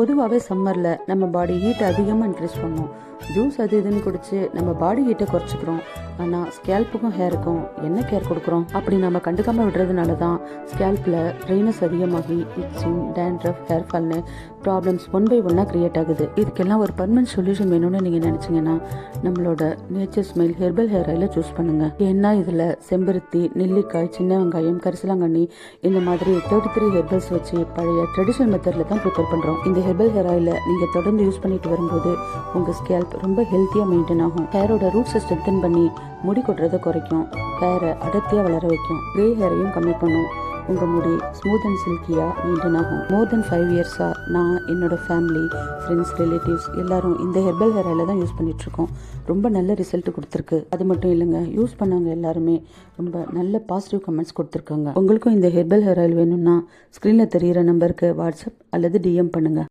பொதுவாகவே சம்மரில் நம்ம பாடி ஹீட்டை அதிகமாக இன்க்ரீஸ் பண்ணும். ஜூஸ் அது இதுன்னு குடிச்சு நம்ம பாடி ஹீட்டை குறைச்சிக்கிறோம். ஆனால் ஸ்கேல்ப்புக்கும் ஹேருக்கும் என்ன கேர் கொடுக்குறோம்? அப்படி நம்ம கண்டுக்காமல் விடுறதுனால தான் ஸ்கேல்பில் ட்ரைனஸ் அதிகமாகி இட்சிங், டேண்ட்ரஃப், ஹேர் ஃபால்னு ப்ராப்ளம்ஸ் ஒன் பை ஒன்னாக க்ரியேட் ஆகுது. இதுக்கெல்லாம் ஒரு பர்மனன்ட் சொல்யூஷன் வேணும்னு நீங்கள் நினச்சிங்கன்னா நம்மளோட நேச்சர் ஸ்மைல் ஹெர்பல் ஹேர் ஆயிலை சூஸ் பண்ணுங்கள். ஏன்னா இதில் செம்பருத்தி, நெல்லிக்காய், சின்ன வெங்காயம், கரிசலாங்கண்ணி இந்த மாதிரி 33 ஹெர்பல்ஸ் வச்சு பழைய ட்ரெடிஷனல் மெத்தடில் தான் ப்ரிப்பேர் பண்ணுறோம். இந்த ஹெர்பல் ஹேர் ஆயிலை நீங்கள் தொடர்ந்து யூஸ் பண்ணிட்டு வரும்போது உங்கள் ஸ்கேல்ப் ரொம்ப ஹெல்த்தியாக மெயின்டைன் ஆகும். ஹேரோட ரூட்ஸை ஸ்ட்ரென்தன் பண்ணி முடி கொட்டுறதை குறைக்கும். ஹேரை அடர்த்தியாக வளர வைக்கும். கிரே ஹேரையும் கம்மி பண்ணும். உங்கள் முடி ஸ்மூத் அண்ட் சில்கியாக மெயின்டைன் ஆகும். மோர் தென் 5 இயர்ஸாக நான், என்னோட ஃபேமிலி, ஃப்ரெண்ட்ஸ், ரிலேட்டிவ்ஸ் எல்லாரும் இந்த ஹெர்பல் ஹேர் ஆயிலை தான் யூஸ் பண்ணிகிட்ருக்கோம். ரொம்ப நல்ல ரிசல்ட் கொடுத்துருக்கு. அது மட்டும் இல்லைங்க, யூஸ் பண்ணவங்க எல்லாருமே ரொம்ப நல்ல பாசிட்டிவ் கமெண்ட்ஸ் கொடுத்துருக்காங்க. உங்களுக்கும் இந்த ஹெர்பல் ஹேர் ஆயில் வேணும்னா ஸ்க்ரீனில் தெரிகிற நம்பருக்கு வாட்ஸ்அப் அல்லது டிஎம் பண்ணுங்கள்.